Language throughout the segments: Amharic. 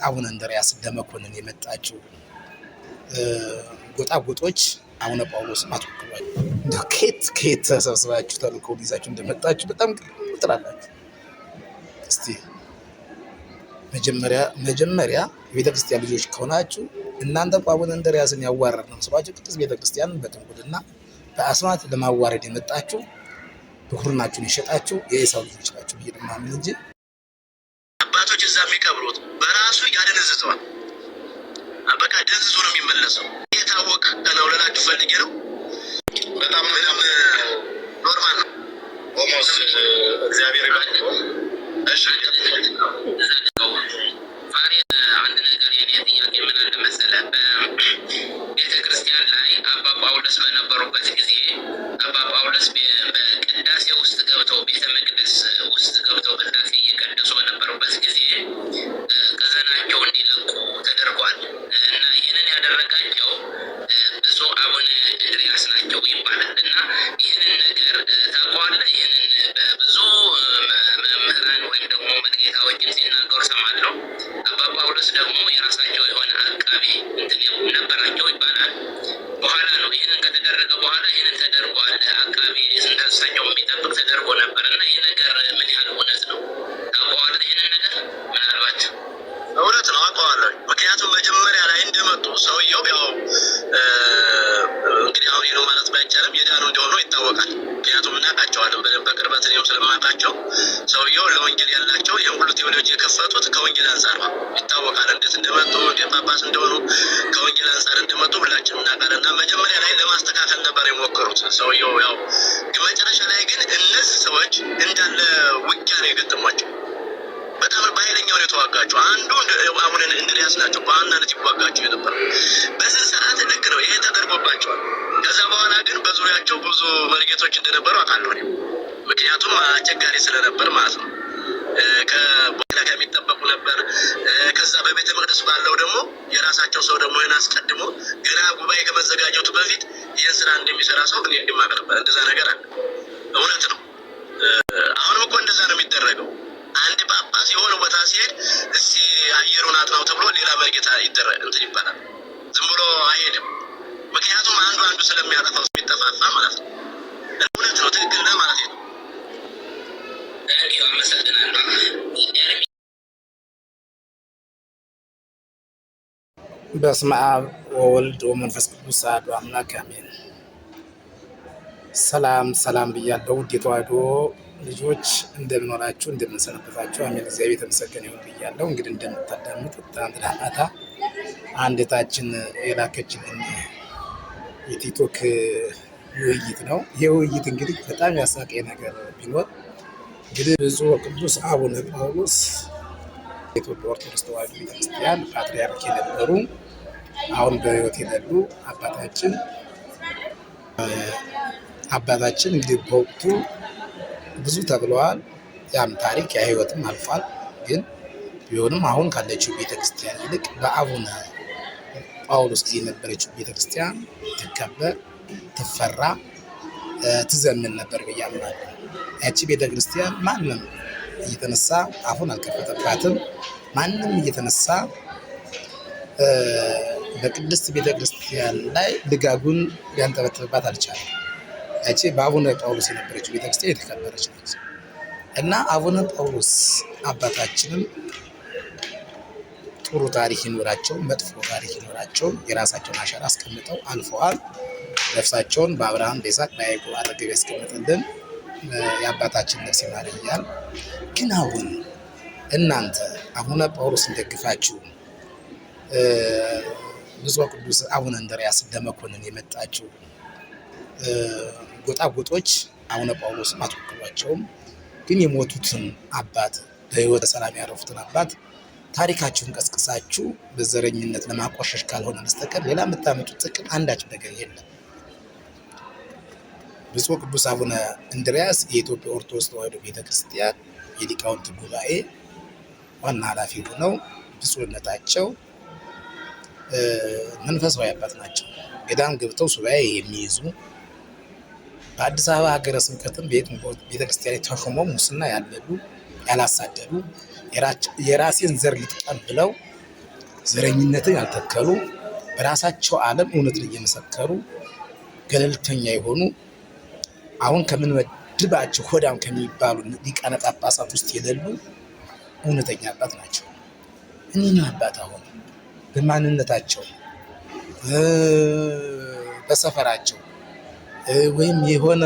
አቡነ እንድርያስ ለመኮንን የመጣችው ጎጣጎጦች አቡነ ጳውሎስን አትወክሏል። ከየት ተሰብስባችሁ ተልእኮውን ይዛችሁ እንደመጣችሁ በጣም ጥራላችሁ። እስቲ መጀመሪያ የቤተክርስቲያን ልጆች ከሆናችሁ እናንተ አቡነ እንድርያስን ያዋረድ ነው ስሏችሁ ቅድስት ቤተክርስቲያንን በጥንቁልና በአስማት ለማዋረድ የመጣችሁ ብኩርናችሁን የሸጣችሁ የኤሳው ልጆች ናችሁ ብዬ ነው የማምን እንጂ አባቶች እዛ የሚቀብሩት በራሱ ያደነዝዘዋል። በቃ ደንዝዞ ነው የሚመለሰው። የታወቀ ነው ልላችሁ ፈልጌ ነው። በጣም ኖርማል ነው። ኦሞስ እግዚአብሔር ይባርክ። እሺ ፋሪስ አንድ ነገር የኔ ጥያቄ ምን አለ መሰለህ፣ በቤተ ክርስቲያን ላይ አባ ጳውሎስ በነበሩበት ጊዜ አባ ጳውሎስ በቅዳሴ ውስጥ ገብተው ቤተ መቅደስ ውስጥ ገብተው ቅዳሴ እየቀደሱ በነበሩበት ጊዜ ቀዘናቸው እንዲለቁ ተደርጓል እና ይህንን ያደረጋቸው ብፁዕ አቡነ እንድርያስ ናቸው ይባላል። እና ይህንን ነገር ታውቀዋለህ? ይህንን በብዙ መምህራን ወይም ደግሞ መርጌታዎችን ሲናገሩ ሰማለሁ። አባ ጳውሎስ ደግሞ የራሳቸው የሆነ አቃቤ እንትን ነበራቸው ይባላል። በኋላ ነው ይህንን ከተደረገ በኋላ ይህንን ተደርጓል አቃቤ እሳቸው የሚጠብቅ ተደርጎ ነበር። እና ይህ ነገር ምን ያህል እውነት ነው? ታውቀዋለህ? ይህንን ነገር ምናልባት እውነት ነው አውቀዋለሁ። ምክንያቱም መጀመሪያ ላይ እንደመጡ ሰውየው ያው እንግዲህ አሁን ነው ማለት ባይቻልም የዳኑ እንደሆኑ ይታወቃል። ምክንያቱም እናውቃቸዋለን በደንብ በቅርበት እኔም ስለማውቃቸው ሰውየው ለወንጌል ያላቸው ይህን ሁሉ ቴዎሎጂ የከፈቱት ከወንጌል አንጻር ነው ይታወቃል። እንዴት እንደመጡ እንዴት ጳጳስ እንደሆኑ ከወንጌል አንጻር እንደመጡ ሁላችንም እናውቃለን። እና መጀመሪያ ላይ ለማስተካከል ነበር የሞከሩት ሰውየው ያው መጨረሻ ላይ ግን እነዚህ ሰዎች እንዳለ ውጊያ ነው የገጠሟቸው። በጣም በኃይለኛው ነው የተዋጋቸው። አንዱ አቡነ እንድርያስ ናቸው በዋናነት ይዋጋቸው የነበረው። በዚህ ሰዓት ልክ ነው ይሄ ተደርጎባቸዋል። ከዛ በኋላ ግን በዙሪያቸው ብዙ መርጌቶች እንደነበሩ አውቃለሁ እኔም። ምክንያቱም አስቸጋሪ ስለነበር ማለት ነው። ከቦላ ከሚጠበቁ ነበር። ከዛ በቤተ መቅደስ ባለው ደግሞ የራሳቸው ሰው ደግሞ ይህን አስቀድሞ ገና ጉባኤ ከመዘጋጀቱ በፊት ይህን ስራ እንደሚሰራ ሰው እኔ እንዲማቀር ነበር። እንደዛ ነገር አለ። እውነት ነው። አሁንም እኮ እንደዛ ነው የሚደረገው። አንድ ጳጳስ የሆነ ቦታ ሲሄድ እስቲ አየሩን አጥናው ተብሎ ሌላ መርጌታ ይደረግ እንትን ይባላል። ዝም ብሎ አይሄድም። ምክንያቱም አንዱ ስለሚያጠፋው የሚጠፋፋ ማለት ነው። እውነት ነው። ትክክል ነህ ማለት ነው። አመሰግናለሁ። በስመ አብ ወወልድ ወመንፈስ ቅዱስ አሐዱ አምላክ አሜን። ሰላም ብያለሁ። ውድ የተዋሕዶ ልጆች እንደምን ዋላችሁ፣ እንደምን ሰነበታችሁ? አሜን። እግዚአብሔር የተመሰገነ ይሁን ብያለሁ። እንግዲህ እንደምታዳምጡት ትናንትና ማታ አንዲታችን የላከችልን የቲክቶክ ውይይት ነው። ይህ ውይይት እንግዲህ በጣም ያሳቀኝ ነገር ቢኖር እንግዲህ ብፁዕ ወቅዱስ አቡነ ጳውሎስ የኢትዮጵያ ኦርቶዶክስ ተዋሕዶ ቤተክርስቲያን ፓትርያርክ የነበሩ አሁን በሕይወት የሌሉ አባታችን እንግዲህ በወቅቱ ብዙ ተብለዋል። ያም ታሪክ ያ ሕይወትም አልፏል። ግን ቢሆንም አሁን ካለችው ቤተክርስቲያን ይልቅ በአቡነ ጳውሎስ ጊዜ የነበረችው ቤተክርስቲያን ትከበር፣ ትፈራ፣ ትዘምን ነበር ብዬ አምናለሁ። ያቺ ቤተክርስቲያን ማንም እየተነሳ አፉን አልከፈተባትም። ማንም እየተነሳ በቅድስት ቤተክርስቲያን ላይ ልጋጉን ሊያንጠበጥብባት አልቻለም። ያቺ በአቡነ ጳውሎስ የነበረችው ቤተክርስቲያን የተከበረች ነች እና አቡነ ጳውሎስ አባታችንም ጥሩ ታሪክ ይኖራቸው መጥፎ ታሪክ ይኖራቸው የራሳቸውን አሻራ አስቀምጠው አልፈዋል። ነፍሳቸውን በአብርሃም በይስሐቅ በያዕቆብ አጠገብ ያስቀምጥልን፣ የአባታችን ነፍስ ይማር እያልን ግን አሁን እናንተ አቡነ ጳውሎስን ደግፋችሁ ብፁዕ ቅዱስ አቡነ እንድርያስ ለመኮንን የመጣችሁ ጎጣጎጦች አቡነ ጳውሎስን አትወክሏቸውም። ግን የሞቱትን አባት በሕይወተ ሰላም ያረፉትን አባት ታሪካችሁን ቀስቅሳችሁ በዘረኝነት ለማቆሸሽ ካልሆነ በስተቀር ሌላ የምታመጡት ጥቅም አንዳች ነገር የለም። ብፁዕ ቅዱስ አቡነ እንድርያስ የኢትዮጵያ ኦርቶዶክስ ተዋሕዶ ቤተክርስቲያን የሊቃውንት ጉባኤ ዋና ኃላፊ ሆነው ብፁዕነታቸው መንፈሳዊ አባት ናቸው። ገዳም ገብተው ሱባኤ የሚይዙ በአዲስ አበባ ሀገረ ስብከትም ቤተክርስቲያን ተሾመው ሙስና ያልበሉ ያላሳደዱ የራሴን ዘር ልጥቀም ብለው ዘረኝነትን ያልተከሉ በራሳቸው ዓለም እውነትን እየመሰከሩ ገለልተኛ የሆኑ አሁን ከምንመድባቸው ሆዳም ከሚባሉ ሊቃነ ጳጳሳት ውስጥ የሌሉ እውነተኛ አባት ናቸው። እኒህን አባት አሁን በማንነታቸው በሰፈራቸው ወይም የሆነ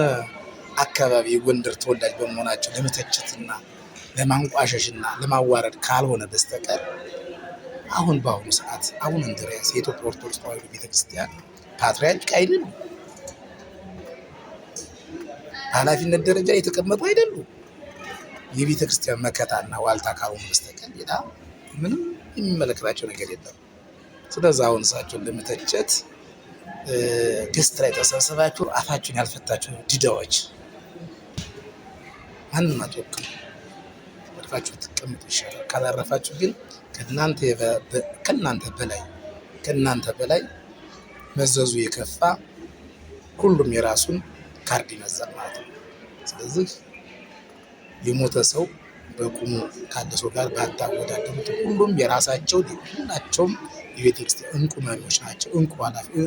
አካባቢ የጎንደር ተወላጅ በመሆናቸው ለመተቸትና ለማንቋሸሽና ለማዋረድ ካልሆነ በስተቀር አሁን በአሁኑ ሰዓት አቡነ እንድርያስ የኢትዮጵያ ኦርቶዶክስ ተዋሕዶ ቤተክርስቲያን ፓትርያርክ አይደሉም። በኃላፊነት ደረጃ የተቀመጡ አይደሉም። የቤተክርስቲያን መከታና ዋልታ ካልሆኑ በስተቀር ሌላ ምንም የሚመለከታቸው ነገር የለም። ስለዚህ አሁን እሳቸውን ለመተቸት ገስት ላይ ተሰብስባችሁ አፋችሁን ያልፈታችሁ ዲዳዎች ማንም አትወክሉ። ወድፋችሁ ትቀምጡ ይሻላል። ካላረፋችሁ ግን ከእናንተ በላይ መዘዙ የከፋ ሁሉም የራሱን ካርድ ይመዛል ማለት ነው። ስለዚህ የሞተ ሰው በቁሙ ካለ ሰው ጋር ባታወዳደሩት። ሁሉም የራሳቸው ሁላቸውም የቤተክርስቲያን እንቁ መሪዎች ናቸው።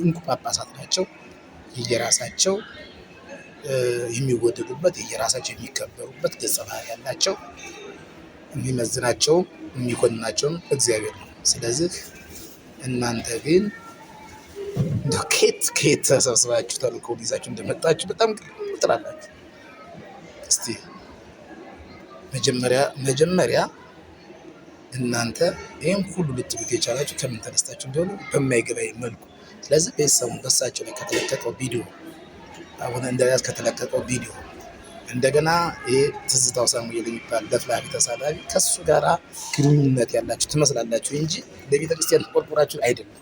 እንቁ ጳጳሳት ናቸው። የየራሳቸው የሚወደዱበት የየራሳቸው የሚከበሩበት ገጸ ባህሪ ያላቸው፣ የሚመዝናቸውም የሚኮንናቸውም እግዚአብሔር ነው። ስለዚህ እናንተ ግን ከየት ተሰብስባችሁ ተልእኮውን ይዛችሁ እንደመጣችሁ በጣም ትላላችሁ። እስቲ መጀመሪያ እናንተ ይህን ሁሉ ልትሉት የቻላችሁ ከምን ተነስታችሁ እንደሆነ በማይገባኝ መልኩ። ስለዚህ ቤተሰቡን በሳቸው ላይ ከተለቀቀው ቪዲዮ አቡነ እንድርያስ ከተለቀቀው ቪዲዮ እንደገና ይህ ትዝታው ሳሙኤል የሚባል ለፍላፊ ተሳዳቢ ከሱ ጋራ ግንኙነት ያላችሁ ትመስላላችሁ እንጂ ለቤተክርስቲያን ተቆርቆራችሁ አይደለም።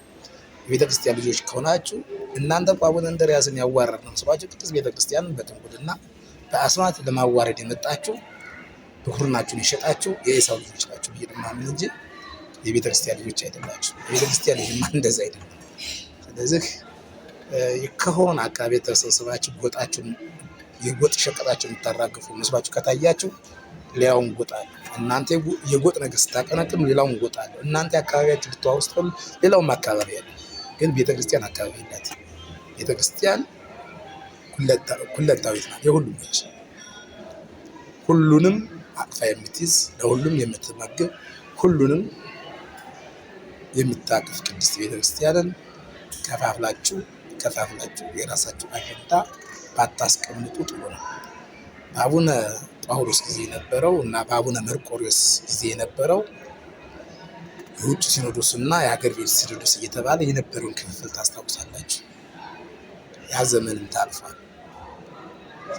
የቤተክርስቲያን ልጆች ከሆናችሁ እናንተ አቡነ እንድርያስን ያዋረድ ነው ስሏችሁ ቅድስት ቤተክርስቲያንን በትንኩልና በአስማት ለማዋረድ የመጣችሁ ብኩርናችሁን የሸጣችሁ የኤሳው ልጆች ናችሁ ብዬ ማምን እንጂ የቤተክርስቲያን ልጆች አይደላችሁ። የቤተክርስቲያን ልጅማ እንደዛ አይደለም። ስለዚህ ከሆነ አካባቢ ተሰብስባችሁ የጎጥ ሸቀጣችሁ የምታራግፉ መስሏችሁ ከታያችሁ ሌላውን ጎጥ አለ። እናንተ የጎጥ ነገር ስታቀነቅኑ ሌላውን ጎጥ አለ። እናንተ አካባቢያችሁ ልትዋውስጥ ሌላውም አካባቢ አለ። ግን ቤተክርስቲያን አካባቢ ናት። ቤተክርስቲያን ኩለታዊት ናት። የሁሉም ነች። ሁሉንም አቅፋ የምትይዝ ለሁሉም የምትመግብ ሁሉንም የምታቅፍ ቅድስት ቤተክርስቲያንን ከፋፍላችሁ የራሳችሁ አጀንዳ ባታስቀምጡ ጥሩ ነው። በአቡነ ጳውሎስ ጊዜ የነበረው እና በአቡነ መርቆሪዎስ ጊዜ የነበረው የውጭ ሲኖዶስ እና የሀገር ቤት ሲኖዶስ እየተባለ የነበረውን ክፍፍል ታስታውሳላችሁ። ያ ዘመንም ታልፏል።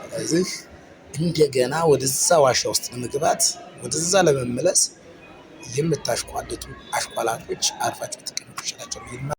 ስለዚህ እንደገና ወደዛ ዋሻ ውስጥ ለመግባት ወደዛ ለመመለስ የምታሽቋልጡ አሽቋላጮች አርፋችሁ ተቀምጡ ይችላል።